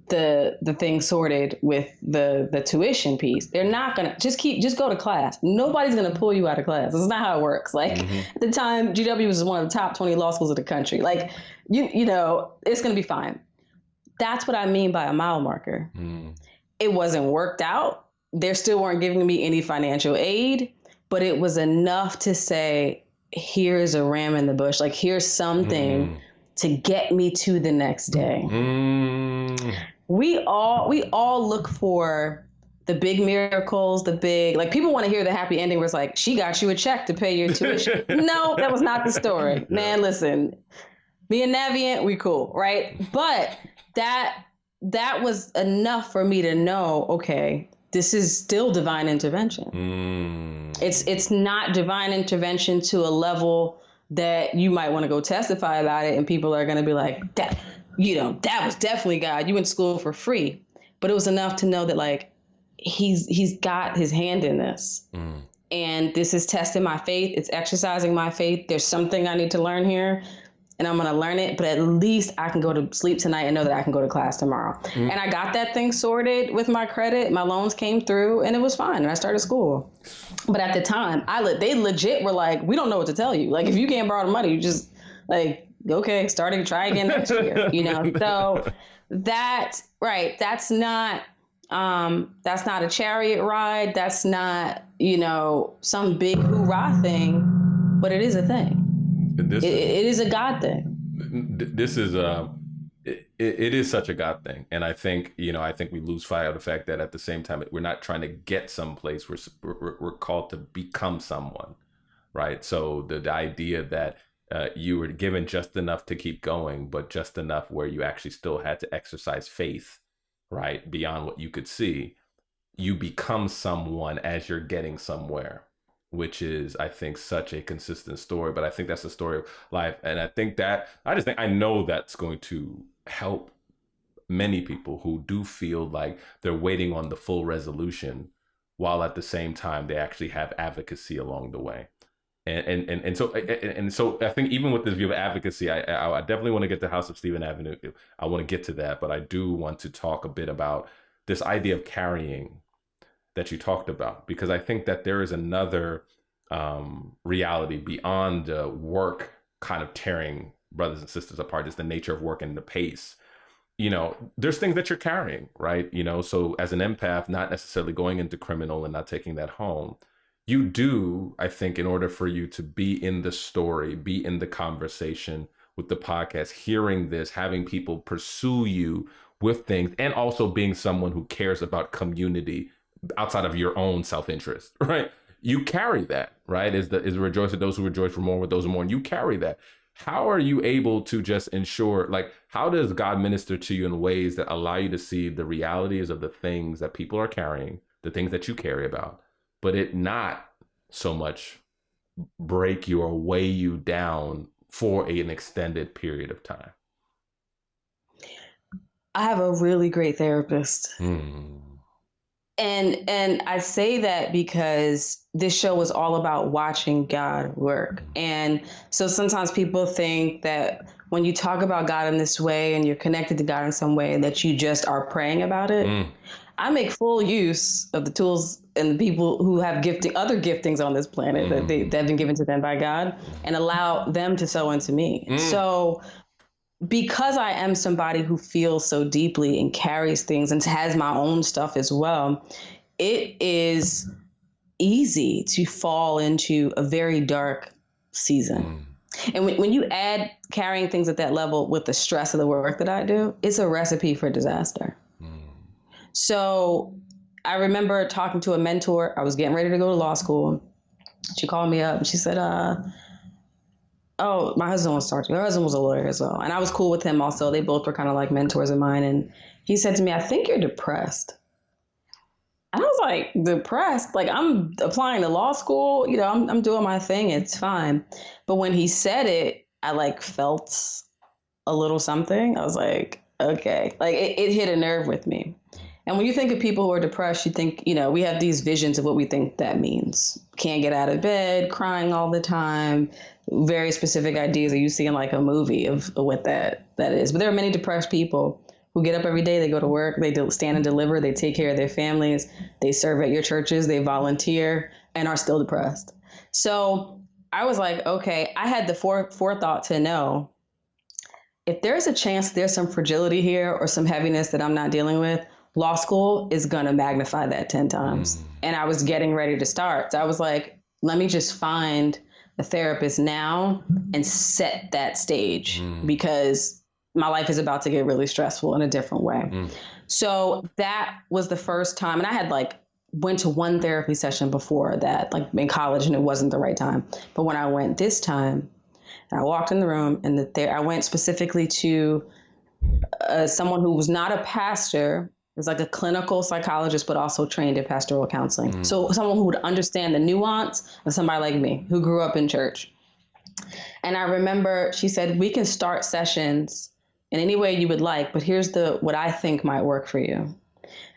the thing sorted with the tuition piece. They're not gonna just go to class. Nobody's gonna pull you out of class. This is not how it works. Like at the time, GW was one of the top 20 law schools in the country. Like it's gonna be fine. That's what I mean by a mile marker. It wasn't worked out. They still weren't giving me any financial aid. But it was enough to say, here's a ram in the bush. Like, here's something to get me to the next day. We all look for the big miracles, like people want to hear the happy ending where it's like, she got you a check to pay your tuition. No, that was not the story. Man, listen, me and Navient, we cool, right? But that was enough for me to know, okay, this is still divine intervention. It's not divine intervention to a level that you might want to go testify about it, and people are going to be like, that was definitely God. You went to school for free. But it was enough to know that, like, he's got his hand in this. And this is testing my faith. It's exercising my faith. There's something I need to learn here. And I'm going to learn it, but at least I can go to sleep tonight and know that I can go to class tomorrow. And I got that thing sorted with my credit. My loans came through and it was fine. And I started school. But at the time, they legit were like, we don't know what to tell you. Like, if you can't borrow the money, you just like, okay, try again next year, So that's not a chariot ride. That's not, some big hoorah thing, but it is a thing. It is a God thing.
This is it is such a God thing, and I think we lose fire of the fact that at the same time we're not trying to get someplace. We're called to become someone, right? So the idea that you were given just enough to keep going, but just enough where you actually still had to exercise faith, right, beyond what you could see. You become someone as you're getting somewhere, which is, I think, such a consistent story. But I think that's the story of life. And I know that's going to help many people who do feel like they're waiting on the full resolution, while at the same time they actually have advocacy along the way. And so I think even with this view of advocacy, I definitely want to get to House of Stephen Avenue. I want to get to that, but I do want to talk a bit about this idea of carrying that you talked about, because I think that there is another reality beyond work kind of tearing brothers and sisters apart, just the nature of work and the pace. There's things that you're carrying, right? So as an empath, not necessarily going into criminal and not taking that home, you do, I think, in order for you to be in the story, be in the conversation with the podcast, hearing this, having people pursue you with things, and also being someone who cares about community outside of your own self-interest, right? You carry that, right? Is rejoice with those who rejoice, for more with those who mourn. You carry that. How are you able to just ensure, like, how does God minister to you in ways that allow you to see the realities of the things that people are carrying, the things that you carry about, but it not so much break you or weigh you down for an extended period of time?
I have a really great therapist.
Mm.
And I say that because this show was all about watching God work. And so sometimes people think that when you talk about God in this way and you're connected to God in some way, that you just are praying about it. I make full use of the tools and the people who have other giftings on this planet that have been given to them by God, and allow them to sow into me. So because I am somebody who feels so deeply and carries things and has my own stuff as well, it is easy to fall into a very dark season. And when you add carrying things at that level with the stress of the work that I do, it's a recipe for disaster. So I remember talking to a mentor. I was getting ready to go to law school. She called me up and she said, oh, my husband was talking. Her husband was a lawyer as well. And I was cool with him also. They both were kind of like mentors of mine. And he said to me, I think you're depressed. And I was like, depressed? Like, I'm applying to law school. I'm doing my thing. It's fine. But when he said it, I like felt a little something. I was like, okay. Like it hit a nerve with me. And when you think of people who are depressed, you think, we have these visions of what we think that means. Can't get out of bed, crying all the time, very specific ideas that you see in like a movie of what that is. But there are many depressed people who get up every day, they go to work, they stand and deliver, they take care of their families, they serve at your churches, they volunteer, and are still depressed. So I was like, okay, I had the forethought to know if there's a chance there's some fragility here or some heaviness that I'm not dealing with, law school is going to magnify that 10 times. And I was getting ready to start. So I was like, let me just find a therapist now and set that stage because my life is about to get really stressful in a different way. So that was the first time. And I had went to one therapy session before that, like in college, and it wasn't the right time. But when I went this time, and I walked in the room and I went specifically to someone who was not a pastor. It was like a clinical psychologist, but also trained in pastoral counseling. So someone who would understand the nuance of somebody like me who grew up in church. And I remember she said, we can start sessions in any way you would like, but here's what I think might work for you.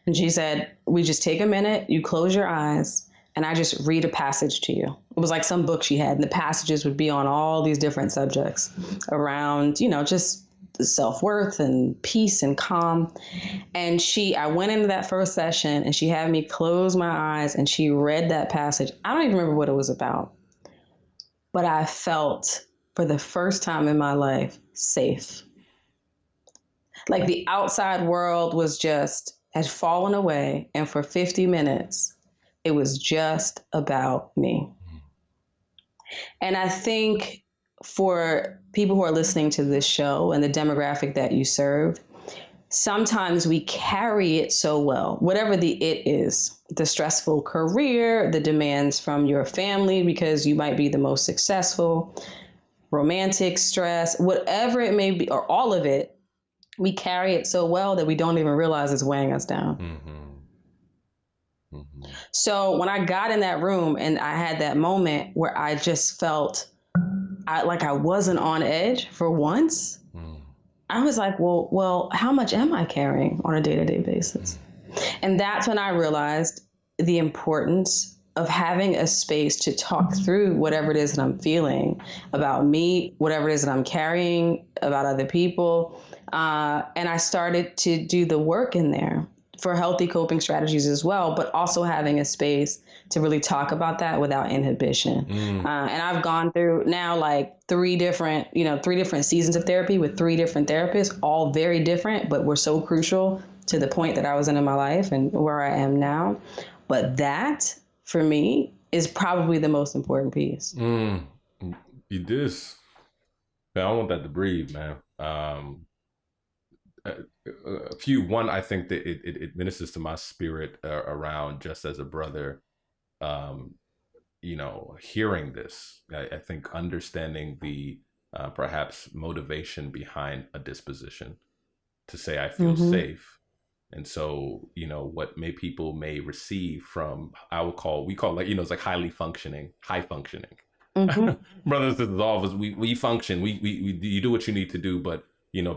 And she said, we just take a minute, you close your eyes, and I just read a passage to you. It was like some book she had, and the passages would be on all these different subjects around, just self-worth and peace and calm. And I went into that first session and she had me close my eyes and she read that passage. I don't even remember what it was about, but I felt for the first time in my life safe. Like the outside world had fallen away. And for 50 minutes, it was just about me. And I think for people who are listening to this show and the demographic that you serve, sometimes we carry it so well, whatever the it is, the stressful career, the demands from your family because you might be the most successful, romantic stress, whatever it may be, or all of it, we carry it so well that we don't even realize it's weighing us down. So when I got in that room and I had that moment where I just felt like I wasn't on edge for once, I was like, well, how much am I carrying on a day-to-day basis? And that's when I realized the importance of having a space to talk through whatever it is that I'm feeling about me, whatever it is that I'm carrying about other people. And I started to do the work in there for healthy coping strategies as well, but also having a space to really talk about that without inhibition. And I've gone through now like three different seasons of therapy with three different therapists, all very different, but were so crucial to the point that I was in my life and where I am now. But that, for me, is probably the most important piece.
You this. Man, I want that to breathe, man. One, I think that it ministers to my spirit around just as a brother, hearing this. I think understanding the perhaps motivation behind a disposition to say I feel safe. And so, what people may receive from, we call like, it's like high functioning. Brothers and sisters, all of us, we function, we you do what you need to do, but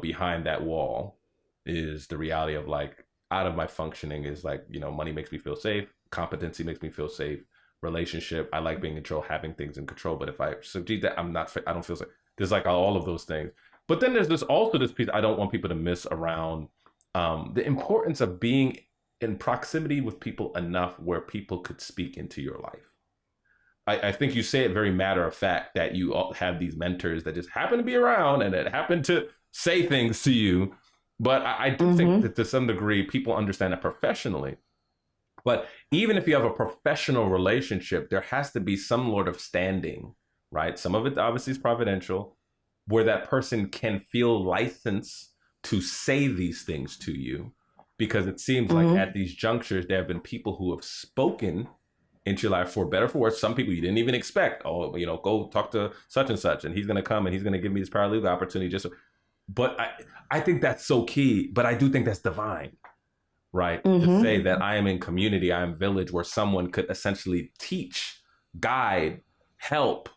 behind that wall is the reality of like, out of my functioning is like, money makes me feel safe, competency makes me feel safe, relationship, I like being in control, having things in control, but if I succeed that, I don't feel safe. There's like all of those things. But then there's this piece I don't want people to miss around the importance of being in proximity with people enough where people could speak into your life. I think you say it very matter of fact that you all have these mentors that just happen to be around and that happen to say things to you. But I do think that to some degree, people understand that professionally. But even if you have a professional relationship, there has to be some sort of standing, right? Some of it obviously is providential, where that person can feel licensed to say these things to you. Because it seems like at these junctures, there have been people who have spoken into your life for better or for worse. Some people you didn't even expect. Oh, go talk to such and such, and he's going to come and he's going to give me this paralegal opportunity. But I think that's so key. But I do think that's divine, right? To say that I am in community, I am village, where someone could essentially teach, guide, help,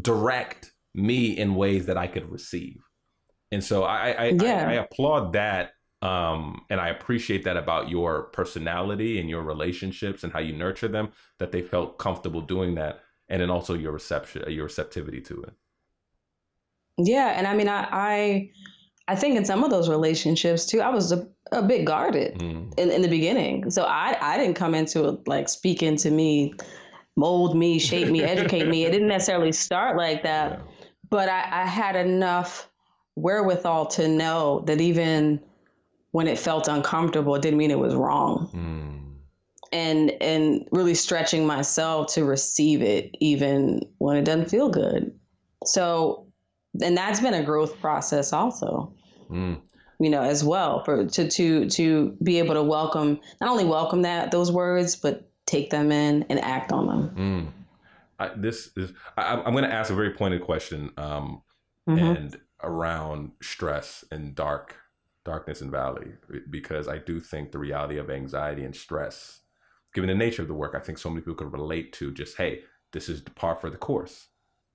direct me in ways that I could receive. And so I applaud that. And I appreciate that about your personality and your relationships and how you nurture them, that they felt comfortable doing that. And then also your receptivity to it.
Yeah. And I mean, I think in some of those relationships too, I was a bit guarded in the beginning. So I didn't come into it like speak into me, mold me, shape me, educate me. It didn't necessarily start like that, yeah. But I had enough wherewithal to know that even when it felt uncomfortable, it didn't mean it was wrong. And really stretching myself to receive it, even when it doesn't feel good. So, and that's been a growth process also, as well, to be able to not only welcome those words, but take them in and act on them.
I'm going to ask a very pointed question, and around stress and darkness and valley, because I do think the reality of anxiety and stress, given the nature of the work, I think so many people could relate to just, hey, this is the par for the course.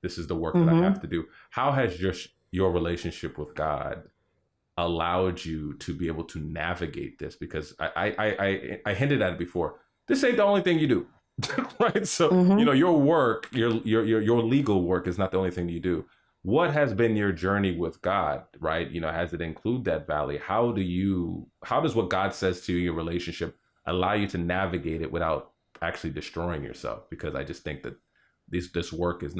This is the work that I have to do. How has just your relationship with God allowed you to be able to navigate this? Because I hinted at it before. This ain't the only thing you do, right? So, your work, your legal work is not the only thing you do. What has been your journey with God, right? Has it include that valley? How does what God says to you, your relationship, allow you to navigate it without actually destroying yourself? Because I just think that this work is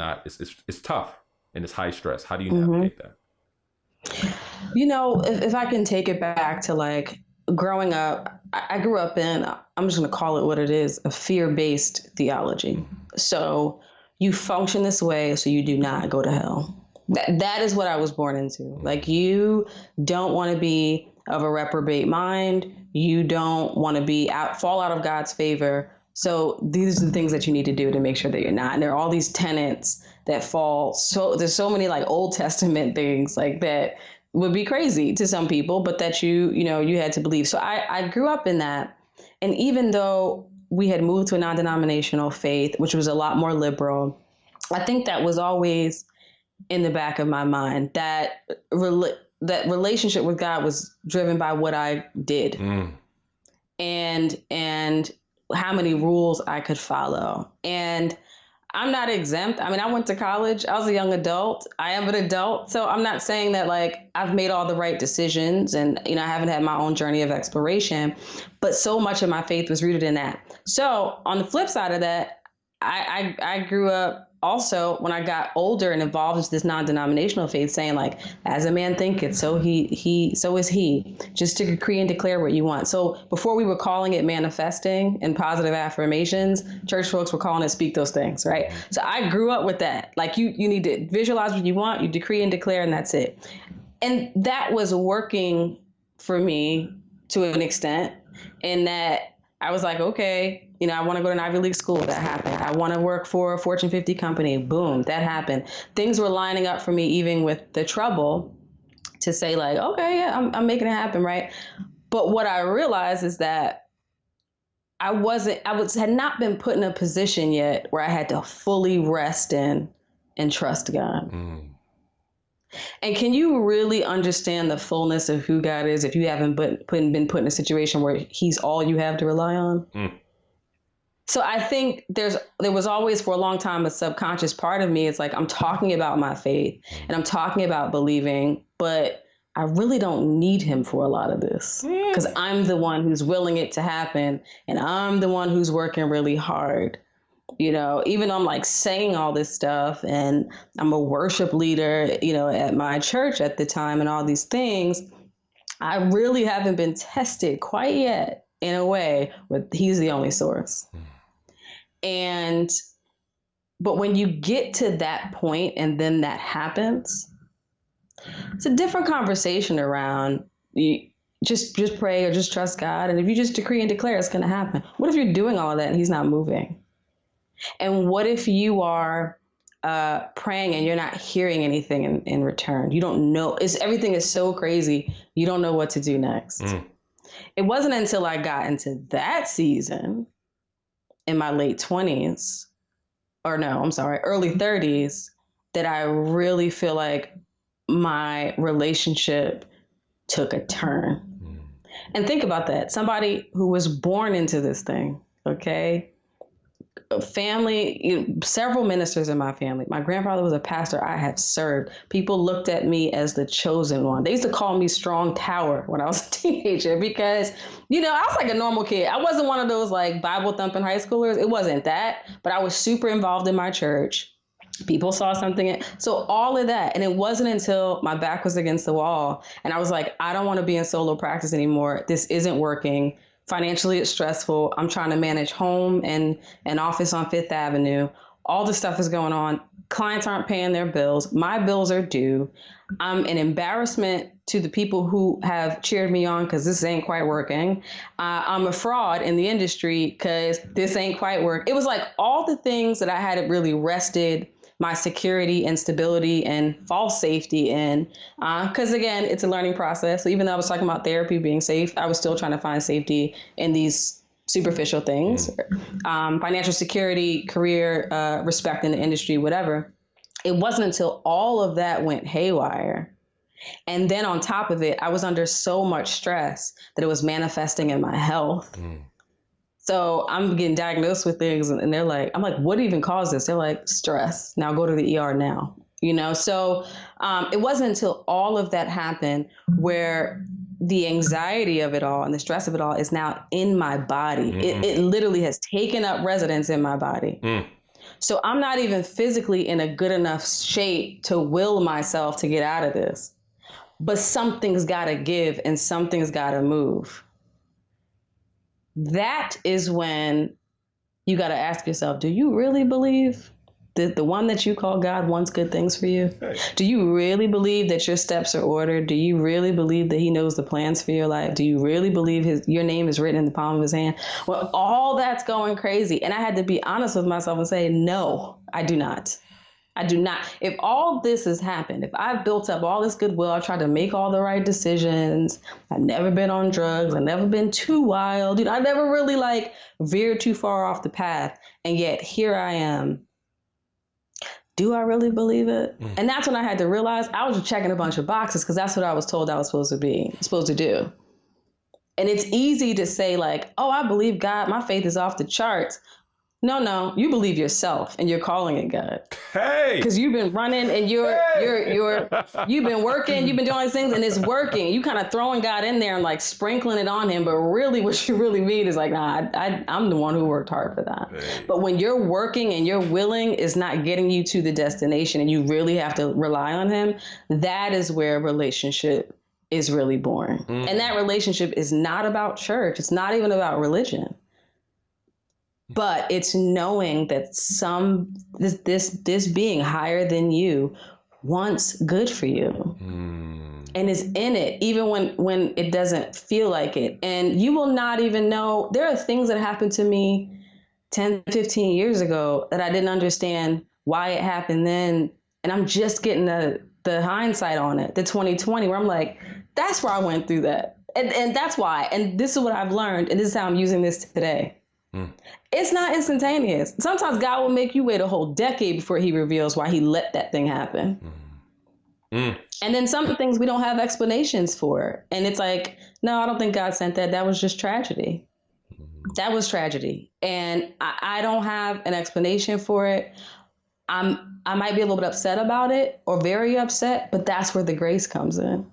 it's tough and it's high stress. How do you navigate that?
If I can take it back to like growing up, I grew up in, I'm just going to call it what it is, a fear-based theology. So you function this way so you do not go to hell. That is what I was born into. Like, you don't want to be of a reprobate mind. You don't want to fall out of God's favor. So these are the things that you need to do to make sure that you're not. And there are all these tenets that fall. So there's so many like Old Testament things like that would be crazy to some people, but that you had to believe. So I grew up in that. And even though we had moved to a non-denominational faith, which was a lot more liberal, I think that was always in the back of my mind, that relationship with God was driven by what I did and how many rules I could follow. And I'm not exempt. I mean, I went to college. I was a young adult. I am an adult. So I'm not saying that like I've made all the right decisions and, I haven't had my own journey of exploration, but so much of my faith was rooted in that. So on the flip side of that, I grew up also when I got older and involved into this non-denominational faith, saying like, as a man thinketh, so so is he. Just to decree and declare what you want. So before we were calling it manifesting and positive affirmations, church folks were calling it speak those things, right? So I grew up with that. Like you need to visualize what you want, you decree and declare, and that's it. And that was working for me to an extent, in that I was like, okay, I want to go to an Ivy League school. That happened. I want to work for a Fortune 50 company. Boom, that happened. Things were lining up for me, even with the trouble, to say like, okay, yeah, I'm making it happen, right? But what I realized is that had not been put in a position yet where I had to fully rest in and trust God. Mm. And can you really understand the fullness of who God is if you haven't been put in a situation where he's all you have to rely on? Mm. So I think there was always for a long time a subconscious part of me. It's like, I'm talking about my faith and I'm talking about believing, but I really don't need him for a lot of this because I'm the one who's willing it to happen and I'm the one who's working really hard. Even though I'm like saying all this stuff and I'm a worship leader, at my church at the time and all these things, I really haven't been tested quite yet in a way where he's the only source. But when you get to that point and then that happens, it's a different conversation around you. Just pray or just trust God. And if you just decree and declare, it's going to happen. What if you're doing all of that and he's not moving? And what if you are praying and you're not hearing anything in return? You don't know. Everything is so crazy. You don't know what to do next. It wasn't until I got into that season in my late 20s, or no, I'm sorry, early 30s, that I really feel like my relationship took a turn. And think about that. Somebody who was born into this thing, okay? Family, several ministers in my family. My grandfather was a pastor. I have served. People looked at me as the chosen one. They used to call me Strong Tower when I was a teenager because, I was like a normal kid. I wasn't one of those like Bible thumping high schoolers. It wasn't that, but I was super involved in my church. People saw something. So all of that. And it wasn't until my back was against the wall and I was like, I don't want to be in solo practice anymore. This isn't working. Financially, it's stressful. I'm trying to manage home and an office on Fifth Avenue. All this stuff is going on. Clients aren't paying their bills. My bills are due. I'm an embarrassment to the people who have cheered me on because this ain't quite working. I'm a fraud in the industry because this ain't quite work. It was like all the things that I had really rested my security and stability and false safety in. Because again, it's a learning process. So even though I was talking about therapy being safe, I was still trying to find safety in these superficial things, financial security, career, respect in the industry, whatever. It wasn't until all of that went haywire. And then on top of it, I was under so much stress that it was manifesting in my health. So I'm getting diagnosed with things and they're like, I'm like, what even caused this? They're like, stress. Now go to the ER now. So it wasn't until all of that happened where the anxiety of it all and the stress of it all is now in my body. It literally has taken up residence in my body. So I'm not even physically in a good enough shape to will myself to get out of this. But something's got to give and something's got to move. That is when you got to ask yourself, do you really believe that the one that you call God wants good things for you? Do you really believe that your steps are ordered? Do you really believe that he knows the plans for your life? Do you really believe your name is written in the palm of his hand? Well, all that's going crazy. And I had to be honest with myself and say, no, I do not. I do not. If all this has happened, if I've built up all this goodwill, I've tried to make all the right decisions, I've never been on drugs, I've never been too wild, I never really veered too far off the path. And yet here I am. Do I really believe it? And that's when I had to realize I was just checking a bunch of boxes because that's what I was told I was supposed to do. And it's easy to say oh, I believe God, my faith is off the charts. No, you believe yourself and you're calling it God.
Hey,
Because you've been running and
hey.
you've been working, you've been doing all these things and it's working. You kind of throwing God in there and like sprinkling it on him. But really what you really mean is like, nah, I'm the one who worked hard for that.
Hey.
But when you're working and you're willing is not getting you to the destination and you really have to rely on him, that is where relationship is really born. And that relationship is not about church. It's not even about religion. But it's knowing that this being higher than you wants good for you and is in it even when it doesn't feel like it. And you will not even know. There are things that happened to me 10, 15 years ago that I didn't understand why it happened then. And I'm just getting the hindsight on it, the 2020, where I'm like, that's where I went through that. And that's why. And this is what I've learned. And this is how I'm using this today. It's not instantaneous. Sometimes God will make you wait a whole decade before he reveals why he let that thing happen. And then some things we don't have explanations for. And it's like, no, I don't think God sent that. That was just tragedy. That was tragedy. And I don't have an explanation for it. I might be a little bit upset about it or very upset, but that's where the grace comes in.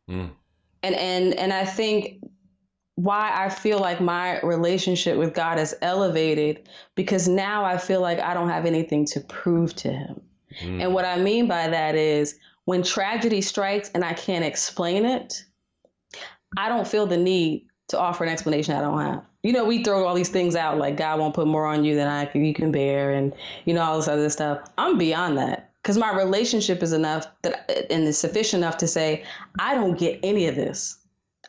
And I think why I feel like my relationship with God is elevated because now I feel like I don't have anything to prove to him. And what I mean by that is when tragedy strikes and I can't explain it, I don't feel the need to offer an explanation I don't have. You know, we throw all these things out like God won't put more on you than you can bear and, you know, all this other stuff. I'm beyond that because my relationship is enough and is sufficient enough to say, I don't get any of this.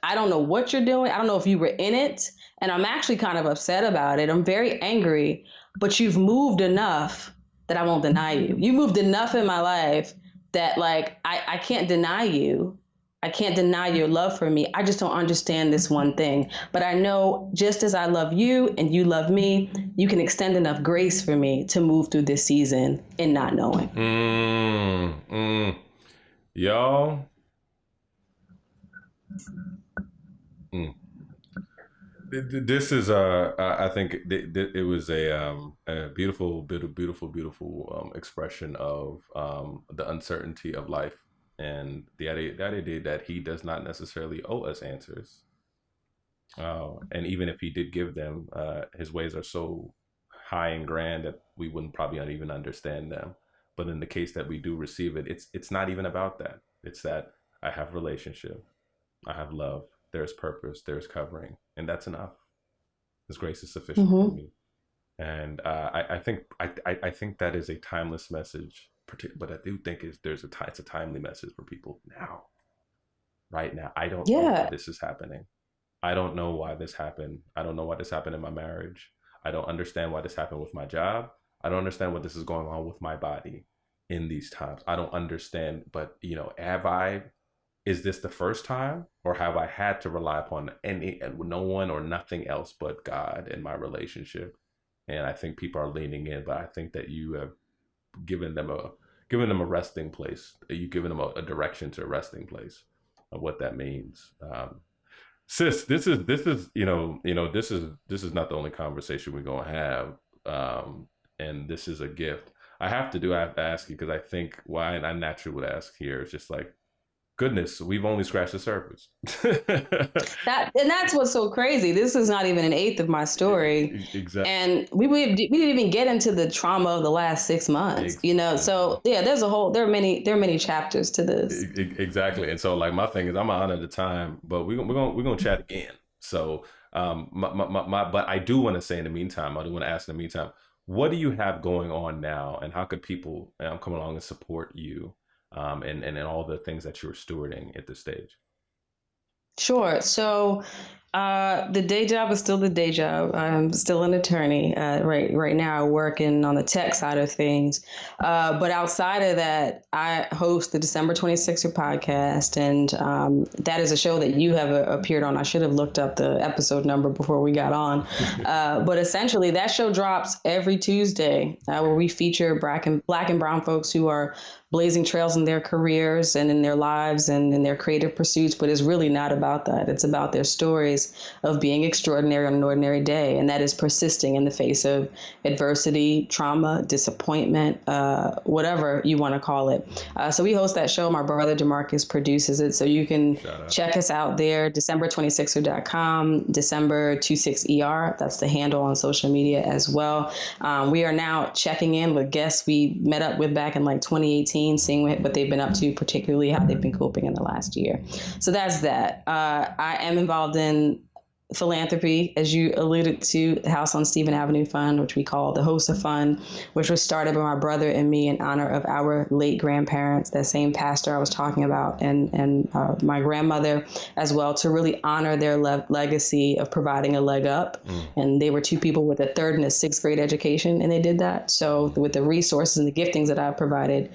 I don't know what you're doing. I don't know if you were in it. And I'm actually kind of upset about it. I'm very angry, but you've moved enough that I won't deny you. You moved enough in my life that like, I can't deny you. I can't deny your love for me. I just don't understand this one thing. But I know just as I love you and you love me, you can extend enough grace for me to move through this season in not knowing.
Y'all. This is I think it was a beautiful expression of the uncertainty of life and the idea that he does not necessarily owe us answers, and even if he did give them, his ways are so high and grand that we wouldn't probably even understand them. But in the case that we do receive it, it's not even about that. It's that I have relationship, I have love, there's purpose, there's covering, and that's enough. His grace is sufficient for me, and I think that is a timeless message. But I do think it's a timely message for people now, right now. I don't know why this is happening. I don't know why this happened. I don't know why this happened in my marriage. I don't understand why this happened with my job. I don't understand what this is going on with my body in these times. I don't understand. But you know, is this the first time, or have I had to rely upon no one or nothing else but God in my relationship? And I think people are leaning in, but I think that you have given them a resting place. You've given them a direction to a resting place of what that means. Sis, this is this is not the only conversation we're gonna have, and this is a gift. I have to ask you because I think why I naturally would ask here is just like, goodness, we've only scratched the surface.
That's what's so crazy. This is not even an eighth of my story.
Exactly.
And we didn't even get into the trauma of the last 6 months, you know? So yeah, there are many chapters to this.
Exactly. And so like my thing is I'm gonna honor the time, but we're gonna chat again. So but I do want to say in the meantime, I do want to ask in the meantime, what do you have going on now, and how could people come along and support you? And all the things that you're stewarding at this stage?
Sure. So the day job is still the day job. I'm still an attorney. Right now, working on the tech side of things. But outside of that, I host the December 26th podcast, and that is a show that you have appeared on. I should have looked up the episode number before we got on. But essentially, that show drops every Tuesday, where we feature Black and brown folks who are blazing trails in their careers and in their lives and in their creative pursuits, but it's really not about that. It's about their stories. ways of being extraordinary on an ordinary day. And that is persisting in the face of adversity, trauma, disappointment, whatever you want to call it. So we host that show. My brother DeMarcus produces it. So you can check us out there, December26er.com, December26ER. That's the handle on social media as well. We are now checking in with guests we met up with back in like 2018, seeing what they've been up to, particularly how they've been coping in the last year. So that's that. I am involved in philanthropy, as you alluded to, the House on Stephen Avenue Fund, which we call the HOSA Fund, which was started by my brother and me in honor of our late grandparents, that same pastor I was talking about, and my grandmother as well, to really honor their legacy of providing a leg up. And they were two people with a 3rd and a 6th grade education, and they did that. So with the resources and the giftings that I've provided,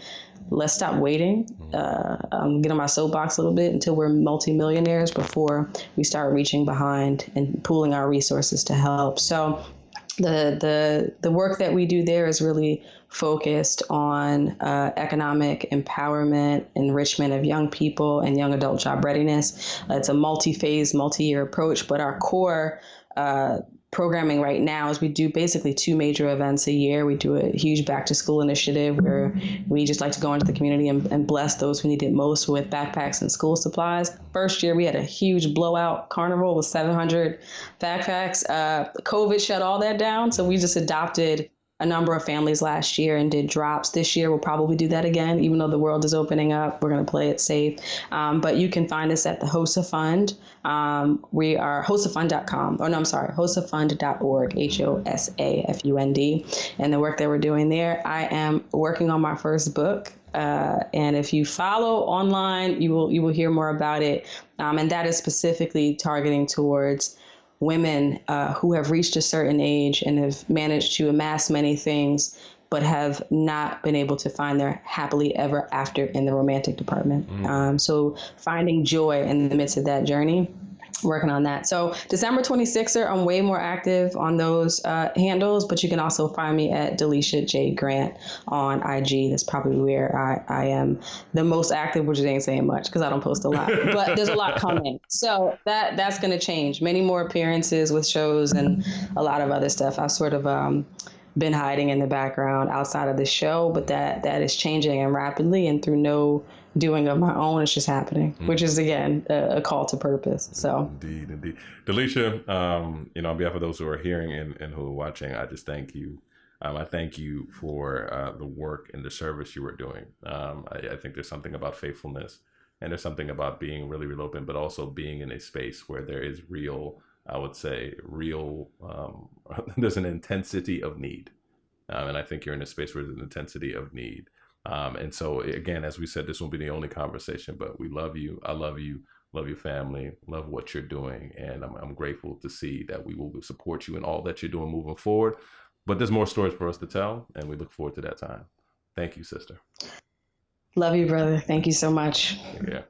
let's stop waiting. Get on my soapbox a little bit until we're multimillionaires before we start reaching behind and pooling our resources to help. So the work that we do there is really focused on economic empowerment, enrichment of young people, and young adult job readiness. It's a multi-phase, multi-year approach, but our core programming right now is we do basically 2 major events a year. We do a huge back to school initiative where we just like to go into the community and bless those who need it most with backpacks and school supplies. First year we had a huge blowout carnival with 700 backpacks. COVID shut all that down. So we just adopted a number of families last year and did drops. This year we'll probably do that again, even though the world is opening up. We're going to play it safe. But you can find us at the HOSA Fund. We are hosafund.com. Oh, no, I'm sorry, hosafund.org, HOSAFUND. And the work that we're doing there, I am working on my first book. And if you follow online, you will hear more about it. And that is specifically targeting towards women who have reached a certain age and have managed to amass many things, but have not been able to find their happily ever after in the romantic department. So finding joy in the midst of that journey, working on that. So December 26er, I'm way more active on those handles, but you can also find me at Delisha J Grant on IG. That's probably where I am the most active, which ain't saying much because I don't post a lot, but there's a lot coming. So that's going to change. Many more appearances with shows and a lot of other stuff. I've sort of been hiding in the background outside of the show, but that is changing and rapidly, and through no doing of my own, it's just happening, which is again a call to purpose. So
indeed. Delisha, on behalf of those who are hearing and who are watching, I just thank you. I thank you for the work and the service you are doing. I think there's something about faithfulness, and there's something about being really, really open, but also being in a space where there is real, I would say, there's an intensity of need. And I think you're in a space where there's an intensity of need. And so, again, as we said, this won't be the only conversation, but we love you. I love you. Love your family. Love what you're doing. And I'm grateful to see that we will support you in all that you're doing moving forward. But there's more stories for us to tell, and we look forward to that time. Thank you, sister.
Love you, brother. Thank you so much.
Yeah.